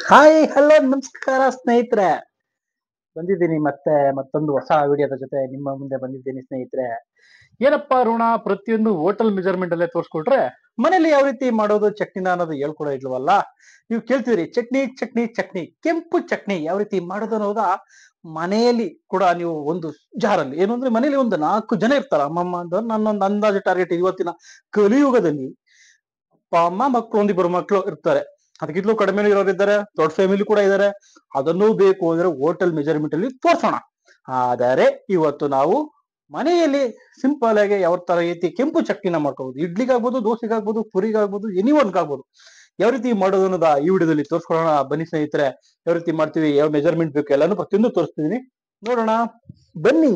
Hi hello ನಮಸ್ಕಾರ ಸ್ನೇಹಿತರೆ. ಬಂದಿದ್ದೀನಿ ಮತ್ತೆ ಮತ್ತೊಂದು ಹೊಸ ವಿಡಿಯೋದ ಜೊತೆ ನಿಮ್ಮ ಮುಂದೆ ಬಂದಿದ್ದೀನಿ ಸ್ನೇಹಿತರೆ. ಏನಪ್ಪಾ ಋಣ ಪ್ರತಿಯೊಂದು ಹೋಟೆಲ್ ಮೆಜರ್ಮೆಂಟ್ ಅಲ್ಲೇ ತೋರಿಸ್ಕೊಟ್ರೆ ಮನೇಲಿ ಯಾವ ರೀತಿ ಮಾಡೋದು ಚಟ್ನಿನ ಅನ್ನೋದು ಹೇಳ್ಕೊಡೋ ಇಲ್ವಲ್ಲ. ನೀವು ಕೇಳ್ತೀರಿ ಚಟ್ನಿ ಚಟ್ನಿ ಚಟ್ನಿ ಕೆಂಪು ಚಟ್ನಿ ಯಾವ ರೀತಿ ಮಾಡೋದು ಅನ್ನೋದ ಮನೆಯಲ್ಲಿ ಕೂಡ ನೀವು ಒಂದು ಜಾರಲ್ಲಿ ಏನು ಅಂದ್ರೆ ಮನೇಲಿ ಒಂದು 4 ಜನ ಇರ್ತಾರ ಅಮ್ಮಮ್ಮ ಅಂತ ನನ್ನೊಂದು ಅಂದಾಜು ಟಾರ್ಗೆಟ್ ಇವತ್ತಿನ ಕಲಿಯುಗದಲ್ಲಿ ಅಪ್ಪ ಅಮ್ಮ ಮಕ್ಕಳು ಒಂದಿಬ್ಬರು ಮಕ್ಕಳು ಇರ್ತಾರೆ. ಅದಕ್ಕಿಂತಲೂ ಕಡಿಮೆ ಇರೋರಿದ್ದಾರೆ, ದೊಡ್ಡ ಫ್ಯಾಮಿಲಿ ಕೂಡ ಇದ್ದಾರೆ. ಅದನ್ನೂ ಬೇಕು ಅಂದ್ರೆ ಹೋಟೆಲ್ ಮೆಜರ್ಮೆಂಟ್ ಅಲ್ಲಿ ತೋರ್ಸೋಣ. ಆದರೆ ಇವತ್ತು ನಾವು ಮನೆಯಲ್ಲಿ ಸಿಂಪಲ್ ಆಗಿ ಯಾವ ತರ ರೀತಿ ಕೆಂಪು ಚಟ್ನಿನ ಮಾಡ್ಕೋಬಹುದು, ಇಡ್ಲಿಗಾಗ್ಬೋದು, ದೋಸೆಗಾಗ್ಬೋದು, ಪುರಿಗಾಗ್ಬೋದು, ಎನಿವನ್ಗಾಗ್ಬೋದು. ಯಾವ ರೀತಿ ಮಾಡೋದು ಅನ್ನೋದ ಈ ವಿಡಿಯೋದಲ್ಲಿ ತೋರ್ಸ್ಕೊಳ್ಳೋಣ ಬನ್ನಿ ಸ್ನೇಹಿತರೆ. ಯಾವ ರೀತಿ ಮಾಡ್ತೀವಿ, ಯಾವ ಮೆಜರ್ಮೆಂಟ್ ಬೇಕು ಎಲ್ಲಾನು ಪ್ರತಿಯೊಂದು ತೋರಿಸ್ತಿದೀನಿ, ನೋಡೋಣ ಬನ್ನಿ.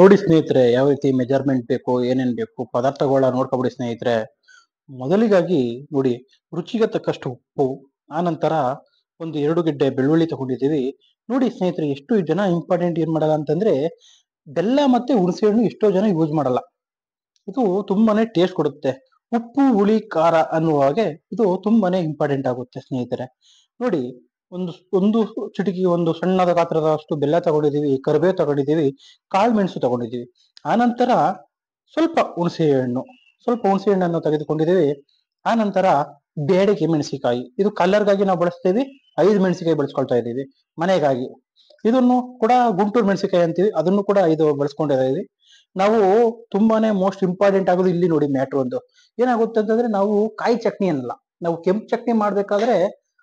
ನೋಡಿ ಸ್ನೇಹಿತರೆ, ಯಾವ ರೀತಿ ಮೆಜರ್ಮೆಂಟ್ ಬೇಕು, ಏನೇನ್ ಬೇಕು, ಪದಾರ್ಥಗಳ ನೋಡ್ಕೊಬಿಡಿ ಸ್ನೇಹಿತರೆ. ಮೊದಲಿಗಾಗಿ ನೋಡಿ, ರುಚಿಗೆ ತಕ್ಕಷ್ಟು ಉಪ್ಪು, ಆನಂತರ ಒಂದು 2 ಗೆಡ್ಡೆ ಬೆಳ್ಳುಳ್ಳಿ ತಗೊಂಡಿದ್ದೀವಿ. ನೋಡಿ ಸ್ನೇಹಿತರೆ, ಎಷ್ಟು ಜನ ಇಂಪಾರ್ಟೆಂಟ್ ಏನ್ ಮಾಡಲ್ಲ ಅಂತಂದ್ರೆ ಬೆಲ್ಲ ಮತ್ತೆ ಹುಣಸೆ ಹಣ್ಣು ಎಷ್ಟೋ ಜನ ಯೂಸ್ ಮಾಡಲ್ಲ. ಇದು ತುಂಬಾನೇ ಟೇಸ್ಟ್ ಕೊಡುತ್ತೆ. ಉಪ್ಪು ಹುಳಿ ಖಾರ ಅನ್ನುವ ಹಾಗೆ ಇದು ತುಂಬಾನೇ ಇಂಪಾರ್ಟೆಂಟ್ ಆಗುತ್ತೆ ಸ್ನೇಹಿತರೆ. ನೋಡಿ, ಒಂದು ಒಂದು ಚಿಟಿಕೆ ಒಂದು ಸಣ್ಣದ ಗಾತ್ರದಷ್ಟು ಬೆಲ್ಲ ತಗೊಂಡಿದ್ದೀವಿ, ಕರಿಬೇವು ತಗೊಂಡಿದ್ದೀವಿ, ಕಾಳು ಮೆಣಸು ತಗೊಂಡಿದ್ದೀವಿ. ಆನಂತರ ಸ್ವಲ್ಪ ಹುಣಸೆ ಹಣ್ಣನ್ನು ತೆಗೆದುಕೊಂಡಿದ್ದೀವಿ. ಆನಂತರ ಬೇಡಿಗೆ ಮೆಣಸಿಕಾಯಿ, ಇದು ಕಲರ್ಗಾಗಿ ನಾವು ಬಳಸ್ತೀವಿ. 5 ಮೆಣಸಿಕಾಯಿ ಬಳಸ್ಕೊಳ್ತಾ ಇದ್ದೀವಿ ಮನೆಗಾಗಿ. ಇದನ್ನು ಕೂಡ ಗುಂಟೂರು ಮೆಣಸಿಕಾಯಿ ಅಂತೀವಿ, ಅದನ್ನು ಕೂಡ 5 ಬಳಸ್ಕೊಂಡಿದ್ದೀವಿ ನಾವು. ತುಂಬಾನೇ ಮೋಸ್ಟ್ ಇಂಪಾರ್ಟೆಂಟ್ ಆಗೋದು ಇಲ್ಲಿ ನೋಡಿ ಮ್ಯಾಟ್ರ್ ಒಂದು ಏನಾಗುತ್ತೆ ಅಂತಂದ್ರೆ, ನಾವು ಕಾಯಿ ಚಟ್ನಿ ಅನ್ನಲ್ಲ, ನಾವು ಕೆಂಪು ಚಟ್ನಿ ಮಾಡ್ಬೇಕಾದ್ರೆ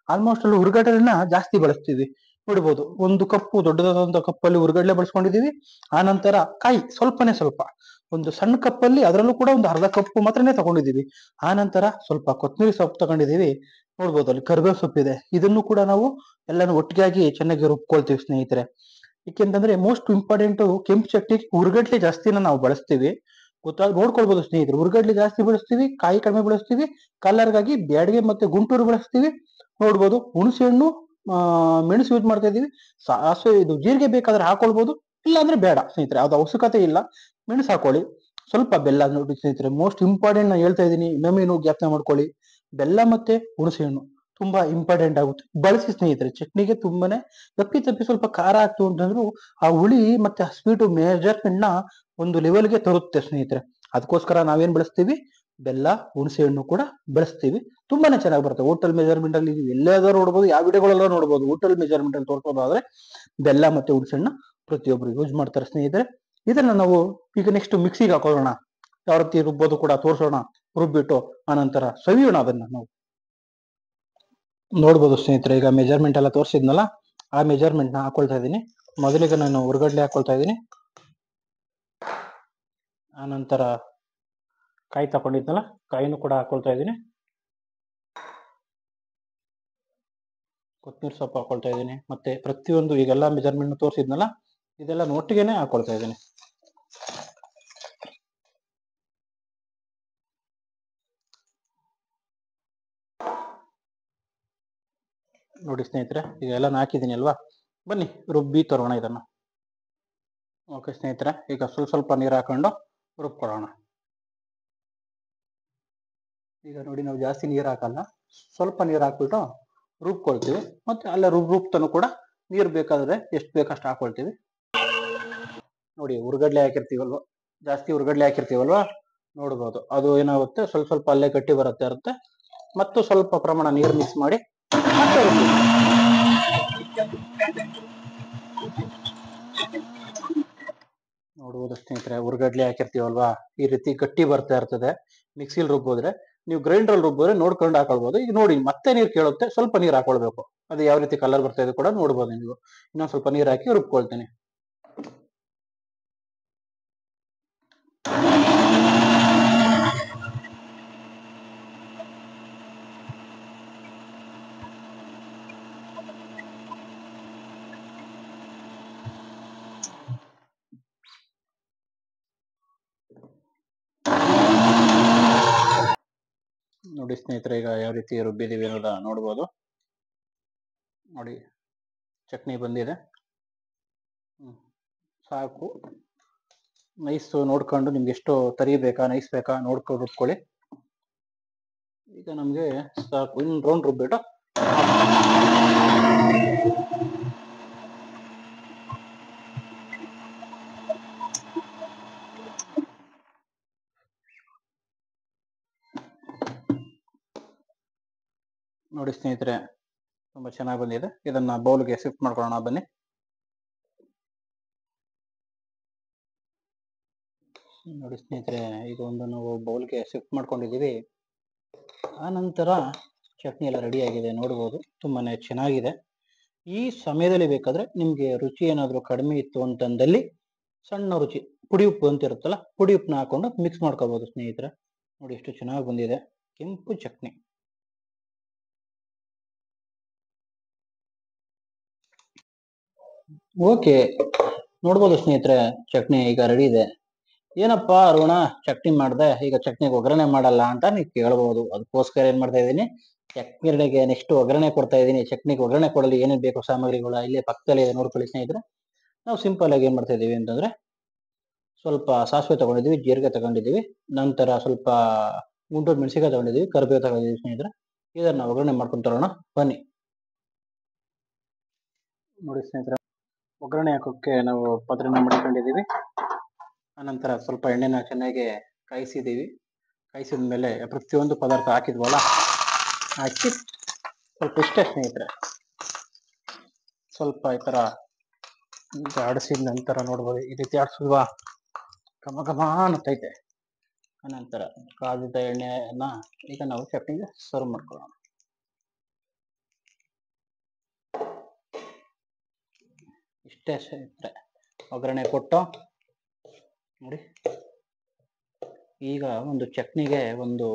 ಆಲ್ಮೋಸ್ಟ್ ಅಲ್ಲಿ ಹುರ್ಗಡ್ಲೆನ ಜಾಸ್ತಿ ಬಳಸ್ತೀವಿ. ನೋಡ್ಬೋದು, ಒಂದು ಕಪ್ಪು ದೊಡ್ಡದಾದಂತ ಕಪ್ಪಲ್ಲಿ ಹುರ್ಗಡ್ಲೆ ಬಳಸ್ಕೊಂಡಿದೀವಿ. ಆನಂತರ ಕಾಯಿ ಸ್ವಲ್ಪನೇ ಸ್ವಲ್ಪ, ಒಂದು ಸಣ್ಣ ಕಪ್ಪಲ್ಲಿ ಅದರಲ್ಲೂ ಕೂಡ ಒಂದು ಅರ್ಧ ಕಪ್ಪು ಮಾತ್ರನೇ ತಗೊಂಡಿದೀವಿ. ಆನಂತರ ಸ್ವಲ್ಪ ಕೊತ್ತಂಬರಿ ಸೊಪ್ಪು ತಗೊಂಡಿದೀವಿ. ನೋಡ್ಬೋದು ಅಲ್ಲಿ ಕರಿಬೇವು ಸೊಪ್ಪಿದೆ. ಇದನ್ನು ಕೂಡ ನಾವು ಎಲ್ಲಾನು ಒಟ್ಟಿಗಾಗಿ ಚೆನ್ನಾಗಿ ರುಬ್ಕೊಳ್ತೀವಿ ಸ್ನೇಹಿತರೆ. ಏಕೆಂತಂದ್ರೆ ಮೋಸ್ಟ್ ಇಂಪಾರ್ಟೆಂಟ್ ಕೆಂಪು ಚಟ್ನಿ ಹುರ್ಗಡ್ಲೆ ಜಾಸ್ತಿನ ನಾವು ಬಳಸ್ತೀವಿ. ನೋಡ್ಕೊಳ್ಬೋದು ಸ್ನೇಹಿತರೆ, ಹುರ್ಗಡ್ಲೆ ಜಾಸ್ತಿ ಬಳಸ್ತೀವಿ, ಕಾಯಿ ಕಡಿಮೆ ಬಳಸ್ತೀವಿ. ಕಲರ್ಗಾಗಿ ಬ್ಯಾಡಗೆ ಮತ್ತೆ ಗುಂಟೂರು ಬಳಸ್ತೀವಿ. ನೋಡ್ಬೋದು, ಹುಣಸೆ ಹಣ್ಣು ಮೆಣಸು ಯೂಸ್ ಮಾಡ್ತಾ ಇದೀವಿ. ಸಾಸಿವೆ ಇದು ಜೀರಿಗೆ ಬೇಕಾದ್ರೆ ಹಾಕೊಳ್ಬೋದು, ಇಲ್ಲ ಅಂದ್ರೆ ಬೇಡ ಸ್ನೇಹಿತರೆ, ಅದು ಅವಶ್ಯಕತೆ ಇಲ್ಲ. ಮೆಣಸು ಹಾಕೊಳ್ಳಿ, ಸ್ವಲ್ಪ ಬೆಲ್ಲ. ನೋಡಿ ಸ್ನೇಹಿತರೆ, ಮೋಸ್ಟ್ ಇಂಪಾರ್ಟೆಂಟ್ ನಾನು ಹೇಳ್ತಾ ಇದ್ದೀನಿ, ಇನ್ನೊಮ್ಮೆ ಜ್ಞಾಪನ ಮಾಡ್ಕೊಳ್ಳಿ. ಬೆಲ್ಲ ಮತ್ತೆ ಹುಣಸೆ ಹಣ್ಣು ತುಂಬಾ ಇಂಪಾರ್ಟೆಂಟ್ ಆಗುತ್ತೆ, ಬಳಸಿ ಸ್ನೇಹಿತರೆ. ಚಟ್ನಿಗೆ ತುಂಬಾನೇ ತಪ್ಪಿ ಸ್ವಲ್ಪ ಖಾರ ಆಗ್ತು ಅಂತಂದ್ರು ಆ ಹುಳಿ ಮತ್ತೆ ಆ ಸ್ವೀಟು ಮೆಜರ್ಮೆಂಟ್ ನ ಒಂದು ಲೆವೆಲ್ಗೆ ತರುತ್ತೆ ಸ್ನೇಹಿತರೆ. ಅದಕ್ಕೋಸ್ಕರ ನಾವೇನ್ ಬಳಸ್ತೀವಿ, ಬೆಲ್ಲ ಹುಣಸೆ ಹಣ್ಣು ಕೂಡ ಬಳಸ್ತೀವಿ. ತುಂಬಾನೇ ಚೆನ್ನಾಗಿ ಬರುತ್ತೆ. ಹೋಟೆಲ್ ಮೆಜರ್ಮೆಂಟ್ ಅಲ್ಲಿ ನೀವು ಎಲ್ಲಾದ್ರೂ ನೋಡ್ಬೋದು, ಯಾವ ವಿಡಿಯೋಗಳೆಲ್ಲ ನೋಡ್ಬೋದು. ಹೋಟೆಲ್ ಮೆಜರ್ಮೆಂಟ್ ಅಲ್ಲಿ ತೋರ್ಸೋದಾದ್ರೆ ಬೆಲ್ಲ ಮತ್ತೆ ಹುಣಸೆ ಹಣ್ಣು ಪ್ರತಿಯೊಬ್ರು ಯೂಸ್ ಮಾಡ್ತಾರೆ ಸ್ನೇಹಿತರೆ. ಇದನ್ನ ನಾವು ಈಗ ನೆಕ್ಸ್ಟ್ ಮಿಕ್ಸಿಗೆ ಹಾಕೊಳ್ಳೋಣ, ಯಾವ ರೀತಿ ರುಬ್ಬೋದು ಕೂಡ ತೋರಿಸೋಣ. ರುಬ್ಬಿಟ್ಟು ಆನಂತರ ಸವಿಯೋಣ ಅದನ್ನ ನಾವು. ನೋಡ್ಬೋದು ಸ್ನೇಹಿತರೆ, ಈಗ ಮೆಜರ್ಮೆಂಟ್ ಎಲ್ಲ ತೋರಿಸಿದ್ನಲ್ಲ, ಆ ಮೆಜರ್ಮೆಂಟ್ ನ ಹಾಕೊಳ್ತಾ ಇದ್ದೀನಿ. ಮೊದಲಿಗೆ ನಾನು ಹುರ್ಗಡ್ಲೆ ಹಾಕೊಳ್ತಾ ಇದ್ದೀನಿ. ಆನಂತರ ಕಾಯಿ ತಗೊಂಡಿದ್ನಲ್ಲ, ಕಾಯಿನೂ ಕೂಡ ಹಾಕೊಳ್ತಾ ಇದ್ದೀನಿ. ಕೊತ್ತಂಬರಿ ಸೊಪ್ಪು ಹಾಕೊಳ್ತಾ ಇದ್ದೀನಿ. ಮತ್ತೆ ಪ್ರತಿಯೊಂದು ಈಗೆಲ್ಲ ಮೆಜರ್ಮೆಂಟ್ ತೋರಿಸಿದ್ನಲ್ಲ, ಇದೆಲ್ಲ ಒಟ್ಟಿಗೆನೆ ಹಾಕೊಳ್ತಾ ಇದ್ದೀನಿ. ನೋಡಿ ಸ್ನೇಹಿತರೆ, ಇದೆಲ್ಲ ಹಾಕಿದ್ದೀನಿ ಅಲ್ವಾ, ಬನ್ನಿ ರುಬ್ಬಿ ತರೋಣ ಇದನ್ನ. ಓಕೆ ಸ್ನೇಹಿತರೆ, ಈಗ ಸ್ವಲ್ಪ ನೀರು ಹಾಕೊಂಡು ರುಬ್ಕೊಳ್ಳೋಣ. ಈಗ ನೋಡಿ, ನಾವು ಜಾಸ್ತಿ ನೀರು ಹಾಕಲ್ಲ, ಸ್ವಲ್ಪ ನೀರು ಹಾಕ್ಬಿಟ್ಟು ರುಬ್ಕೊಳ್ತೀವಿ. ಮತ್ತೆ ಅಲ್ಲ ರುಬ್ತಾನು ಕೂಡ ನೀರು ಬೇಕಾದ್ರೆ ಎಷ್ಟು ಬೇಕಷ್ಟು ಹಾಕೊಳ್ತೀವಿ. ನೋಡಿ, ಹುರ್ಗಡ್ಲೆ ಹಾಕಿರ್ತೀವಲ್ವ, ಜಾಸ್ತಿ ಹುರ್ಗಡ್ಲೆ ಹಾಕಿರ್ತೀವಲ್ವಾ, ನೋಡ್ಬೋದು ಅದು ಏನಾಗುತ್ತೆ, ಸ್ವಲ್ಪ ಅಲ್ಲೇ ಗಟ್ಟಿ ಇರುತ್ತೆ. ಮತ್ತು ಸ್ವಲ್ಪ ಪ್ರಮಾಣ ನೀರು ಮಿಕ್ಸ್ ಮಾಡಿ ಮತ್ತೆ ನೋಡ್ಬೋದು ಸ್ನೇಹಿತರೆ, ಹುರ್ಗಡ್ಲೆ ಹಾಕಿರ್ತೀವಲ್ವಾ, ಈ ರೀತಿ ಗಟ್ಟಿ ಬರ್ತಾ ಇರ್ತದೆ. ಮಿಕ್ಸಿಲ್ ರುಬ್ಬೋದ್ರೆ, ನೀವು ಗ್ರೈಂಡರ್ ರುಬ್ಬೋದ್ರೆ ನೋಡ್ಕೊಂಡು ಹಾಕೊಳ್ಬೋದು. ಈಗ ನೋಡಿ, ಮತ್ತೆ ನೀರು ಕೇಳುತ್ತೆ, ಸ್ವಲ್ಪ ನೀರು ಹಾಕೊಳ್ಬೇಕು. ಅದು ಯಾವ ರೀತಿ ಕಲರ್ ಬರ್ತಾ ಇದೆ ಕೂಡ ನೋಡ್ಬೋದು ನೀವು. ಇನ್ನೊಂದು ಸ್ವಲ್ಪ ನೀರು ಹಾಕಿ ರುಬ್ಕೊಳ್ತೀನಿ. ನೋಡಿ ಸ್ನೇಹಿತರೆ, ಈಗ ಯಾವ ರೀತಿ ರುಬ್ಬಿದೀವಿ ಅನ್ನೋದ ನೋಡ್ಬೋದು. ನೋಡಿ, ಚಟ್ನಿ ಬಂದಿದೆ. ಸಾಕು, ನೈಸ್ ನೋಡ್ಕೊಂಡು ನಿಮ್ಗೆ ಎಷ್ಟು ತರಿ ಬೇಕಾ ನೈಸ್ ಬೇಕಾ ನೋಡ್ಕೊಂಡು ರುಬ್ಕೊಳ್ಳಿ. ಈಗ ನಮ್ಗೆ ಸಾಕು, ಇನ್ನು ರೌಂಡ್ ರುಬ್ಬಿಟ್ಟು ನೋಡಿ ಸ್ನೇಹಿತರೆ, ತುಂಬಾ ಚೆನ್ನಾಗಿ ಬಂದಿದೆ. ಇದನ್ನ ಬೌಲ್ಗೆ ಶಿಫ್ಟ್ ಮಾಡ್ಕೊಳ್ಳೋಣ ಬನ್ನಿ. ನೋಡಿ ಸ್ನೇಹಿತರೆ, ಈಗ ಒಂದು ನಾವು ಬೌಲ್ಗೆ ಶಿಫ್ಟ್ ಮಾಡ್ಕೊಂಡಿದ್ದೀವಿ. ಆ ನಂತರ ಚಟ್ನಿ ಎಲ್ಲ ರೆಡಿ ಆಗಿದೆ, ನೋಡ್ಬೋದು. ತುಂಬಾನೇ ಚೆನ್ನಾಗಿದೆ. ಈ ಸಮಯದಲ್ಲಿ ಬೇಕಾದ್ರೆ ನಿಮ್ಗೆ ರುಚಿ ಏನಾದ್ರು ಕಡಿಮೆ ಇತ್ತು ಅಂತಂದಲ್ಲಿ ಸಣ್ಣ ರುಚಿ ಪುಡಿ ಉಪ್ಪು ಅಂತ ಇರುತ್ತಲ್ಲ, ಪುಡಿ ಉಪ್ಪನ್ನ ಹಾಕೊಂಡು ಮಿಕ್ಸ್ ಮಾಡ್ಕೋಬಹುದು ಸ್ನೇಹಿತರೆ. ನೋಡಿ ಎಷ್ಟು ಚೆನ್ನಾಗಿ ಬಂದಿದೆ ಕೆಂಪು ಚಟ್ನಿ. ಓಕೆ, ನೋಡ್ಬೋದು ಸ್ನೇಹಿತರೆ, ಚಟ್ನಿ ಈಗ ರೆಡಿ ಇದೆ. ಏನಪ್ಪಾ ಅರುಣ, ಚಟ್ನಿ ಮಾಡ್ದೆ, ಈಗ ಚಟ್ನಿಗೆ ಒಗ್ಗರಣೆ ಮಾಡಲ್ಲ ಅಂತ ನೀವು ಕೇಳಬಹುದು. ಅದಕ್ಕೋಸ್ಕರ ಏನ್ ಮಾಡ್ತಾ ಇದ್ದೀನಿ, ಚಟ್ನಿಗೆ ನೆಕ್ಸ್ಟ್ ಒಗ್ಗರಣೆ ಕೊಡ್ತಾ ಇದ್ದೀನಿ. ಚಟ್ನಿಗೆ ಒಗ್ಗರಣೆ ಕೊಡಲು ಏನೇನು ಬೇಕು ಸಾಮಗ್ರಿಗಳು ಇಲ್ಲೇ ಪಕ್ಕದಲ್ಲಿ ನೋಡ್ಕೊಳ್ಳಿ ಸ್ನೇಹಿತರೆ. ನಾವು ಸಿಂಪಲ್ ಆಗಿ ಏನ್ ಮಾಡ್ತಾ ಇದೀವಿ ಅಂತಂದ್ರೆ, ಸ್ವಲ್ಪ ಸಾಸಿವೆ ತಗೊಂಡಿದ್ದೀವಿ, ಜೀರಿಗೆ ತಗೊಂಡಿದ್ದೀವಿ, ನಂತರ ಸ್ವಲ್ಪ ಗುಂಟೂರು ಮೆಣಸಿನಕಾಯಿ ತಗೊಂಡಿದ್ದೀವಿ, ಕರಿಬೇವು ತಗೊಂಡಿದ್ದೀವಿ ಸ್ನೇಹಿತರೆ. ಇದನ್ನ ಒಗ್ಗರಣೆ ಮಾಡ್ಕೊಂಡು ತರೋಣ ಬನ್ನಿ. ನೋಡಿ ಸ್ನೇಹಿತರೆ, ಒಗ್ಗರಣೆ ಹಾಕೋಕ್ಕೆ ನಾವು ಪಾತ್ರೆನ ಮಡಿಕೊಂಡಿದ್ದೀವಿ. ಆನಂತರ ಸ್ವಲ್ಪ ಎಣ್ಣೆನ ಚೆನ್ನಾಗಿ ಕಾಯಿಸಿದ್ದೀವಿ. ಕಾಯಿಸಿದ ಮೇಲೆ ಪ್ರತಿಯೊಂದು ಪದಾರ್ಥ ಹಾಕಿದ್ವಲ್ಲ, ಹಾಕಿ ಸ್ವಲ್ಪ ಇಷ್ಟೇ ಸ್ನೇಹಿತರೆ, ಸ್ವಲ್ಪ ಈ ಥರ ಆಡಿಸಿದ ನಂತರ ನೋಡ್ಬೋದು, ಈ ರೀತಿ ಆಡಿಸುವ ಘಮ ಘಮ ಅನ್ನುತ್ತೈತೆ. ಅನಂತರ ಕಾದಿದ್ದ ಎಣ್ಣೆಯನ್ನ ಈಗ ನಾವು ಚಟ್ನಿಗೆ ಸರ್ವ್ ಮಾಡ್ಕೊಳ್ಳೋಣ. ಇಷ್ಟೇ ಸ್ನೇಹಿತರೆ, ಒಗ್ಗರಣೆ ಕೊಟ್ಟು ನೋಡಿ, ಈಗ ಒಂದು ಚಟ್ನಿಗೆ ಒಂದು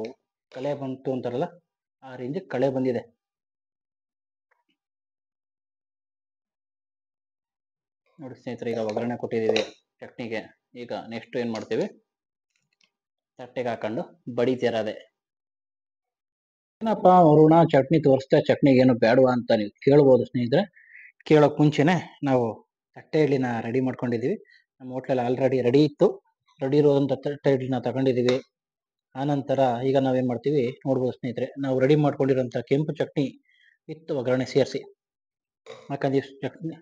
ಕಳೆ ಬಂತು ಅಂತಾರಲ್ಲ, ಆ ರೀತಿ ಕಳೆ ಬಂದಿದೆ. ನೋಡಿ ಸ್ನೇಹಿತರೆ, ಈಗ ಒಗ್ಗರಣೆ ಕೊಟ್ಟಿದ್ದೀವಿ ಚಟ್ನಿಗೆ. ಈಗ ನೆಕ್ಸ್ಟ್ ಏನ್ ಮಾಡ್ತೀವಿ, ತಟ್ಟೆಗೆ ಹಾಕೊಂಡು ಬಡಿತಿರದೆ. ಏನಪ್ಪಾ ಅರುಣ, ಚಟ್ನಿ ತೋರಿಸ್ತಾ, ಚಟ್ನಿಗೆ ಏನು ಬೇಡವಾ ಅಂತ ನೀವು ಕೇಳ್ಬೋದು ಸ್ನೇಹಿತರೆ. ಕೇಳೋಕ್ ಮುಂಚೆನೆ ನಾವು ತಟ್ಟೆ ಇಡ್ಲಿನ ರೆಡಿ ಮಾಡ್ಕೊಂಡಿದ್ದೀವಿ. ನಮ್ಮ ಹೋಟ್ಲಲ್ಲಿ ಆಲ್ರೆಡಿ ರೆಡಿ ಇತ್ತು. ರೆಡಿ ಇರುವಂತ ತಟ್ಟೆ ಇಡ್ಲಿನ ತಗೊಂಡಿದ್ದೀವಿ. ಆನಂತರ ಈಗ ನಾವೇನ್ ಮಾಡ್ತೀವಿ ನೋಡ್ಬೋದು ಸ್ನೇಹಿತರೆ, ನಾವು ರೆಡಿ ಮಾಡ್ಕೊಂಡಿರೋಂಥ ಕೆಂಪು ಚಟ್ನಿ ವಿತ್ ಒಗ್ಗರಣೆ ಸೇರಿಸಿ ಯಾಕಂದ್ರೆ ಚಟ್ನಿ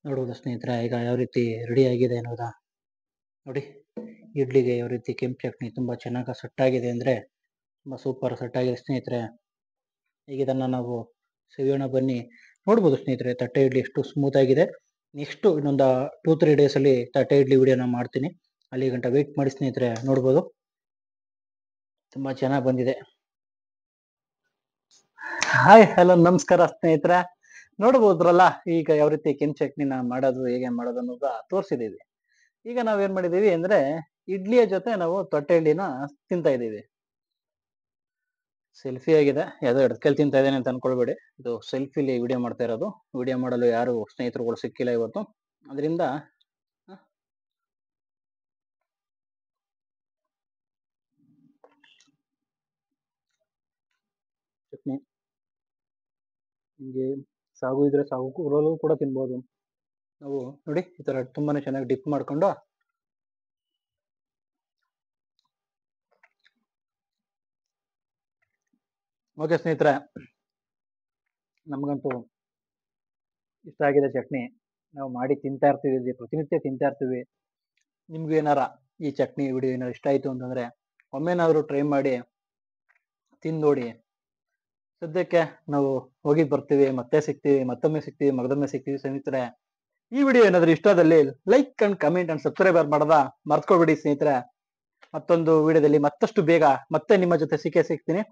ನೋಡ್ಬೋದು ಸ್ನೇಹಿತರೆ, ಈಗ ಯಾವ ರೀತಿ ರೆಡಿ ಆಗಿದೆ ಅನ್ನೋದಾ ನೋಡಿ. ಇಡ್ಲಿಗೆ ಯಾವ ರೀತಿ ಕೆಂಪು ಚಟ್ನಿ ತುಂಬಾ ಚೆನ್ನಾಗಿ ಸೆಟ್ ಆಗಿದೆ ಅಂದ್ರೆ ತುಂಬಾ ಸೂಪರ್ ಸೆಟ್ ಆಗಿದೆ ಸ್ನೇಹಿತರೆ. ಈಗ ಇದನ್ನ ನಾವು ಸವಿಯೋಣ ಬನ್ನಿ. ನೋಡ್ಬೋದು ಸ್ನೇಹಿತರೆ, ತಟ್ಟೆ ಇಡ್ಲಿ ಎಷ್ಟು ಸ್ಮೂತ್ ಆಗಿದೆ. ನೆಕ್ಸ್ಟ್ ಇನ್ನೊಂದು 2-3 ಡೇಸ್ ಅಲ್ಲಿ ತಟ್ಟೆ ಇಡ್ಲಿ ವಿಡಿಯೋನ ಮಾಡ್ತೀನಿ. ಅಲ್ಲಿ ಗಂಟ ವೇಟ್ ಮಾಡಿ ಸ್ನೇಹಿತರೆ. ನೋಡ್ಬೋದು ತುಂಬಾ ಚೆನ್ನಾಗಿ ಬಂದಿದೆ. ಹಾಯ್ ಹಲೋ ನಮಸ್ಕಾರ ಸ್ನೇಹಿತರೆ. ನೋಡ್ಬೋದ್ರಲ್ಲ ಈಗ ಯಾವ ರೀತಿ ಕೆಂಪು ಚಟ್ನಿನ ಮಾಡೋದು, ಹೇಗೆ ಮಾಡೋದು ಅನ್ನೋದ ತೋರಿಸಿದೀವಿ. ಈಗ ನಾವೇನ್ ಮಾಡಿದೀವಿ ಅಂದ್ರೆ, ಇಡ್ಲಿಯ ಜೊತೆ ನಾವು ತಟ್ಟೆ ಇಡ್ಲಿನ ತಿಂತಾ ಇದೀವಿ. ಸೆಲ್ಫಿ ಆಗಿದೆ, ಯಾವುದೋ ಎಡಕಲ್ ತಿಂತಾ ಇದ್ದೇನೆ ಅಂತ ಅನ್ಕೊಳ್ಬೇಡಿ. ಇದು ಸೆಲ್ಫಿಲಿ ವಿಡಿಯೋ ಮಾಡ್ತಾ ಇರೋದು. ವಿಡಿಯೋ ಮಾಡಲು ಯಾರು ಸ್ನೇಹಿತರುಗಳು ಸಿಕ್ಕಿಲ್ಲ ಇವತ್ತು, ಅದರಿಂದ ಚಟ್ನಿ ನಿಮಗೆ ಸಾಗು ಇದ್ರೆ ಸಾಗು ಕೂಡ ತಿನ್ಬೋದು. ನಾವು ನೋಡಿ ಈ ತರ ತುಂಬಾನೇ ಚೆನ್ನಾಗಿ ಡಿಪ್ ಮಾಡ್ಕೊಂಡು ಓಕೆ ಸ್ನೇಹಿತರೆ, ನಮಗಂತೂ ಇಷ್ಟ ಆಗಿದೆ ಚಟ್ನಿ. ನಾವು ಮಾಡಿ ತಿಂತಾ ಇರ್ತೀವಿ, ಪ್ರತಿನಿತ್ಯ ತಿಂತಾ ಇರ್ತೀವಿ. ನಿಮ್ಗೂ ಏನಾರ ಈ ಚಟ್ನಿ ವಿಡಿಯೋ ಏನಾರು ಇಷ್ಟ ಆಯ್ತು ಅಂತಂದ್ರೆ ಒಮ್ಮೆನಾದ್ರೂ ಟ್ರೈ ಮಾಡಿ ತಿಂದು ನೋಡಿ. ಸದ್ಯಕ್ಕೆ ನಾವು ಹೋಗಿ ಬರ್ತೀವಿ, ಮತ್ತೆ ಸಿಗ್ತೀವಿ, ಮತ್ತೊಮ್ಮೆ ಸಿಗ್ತೀವಿ, ಮಗದೊಮ್ಮೆ ಸಿಗ್ತೀವಿ ಸ್ನೇಹಿತರೆ. ಈ ವಿಡಿಯೋ ಏನಾದ್ರೂ ಇಷ್ಟದಲ್ಲಿ like and comment and subscriber ಮಾಡದ ಮರ್ತ್ಕೊಳ್ಬೇಡಿ ಸ್ನೇಹಿತರೆ. ಮತ್ತೊಂದು ವಿಡಿಯೋದಲ್ಲಿ ಮತ್ತಷ್ಟು ಬೇಗ ಮತ್ತೆ ನಿಮ್ಮ ಜೊತೆ ಸಿಕ್ಕೇ ಸಿಗ್ತೀನಿ.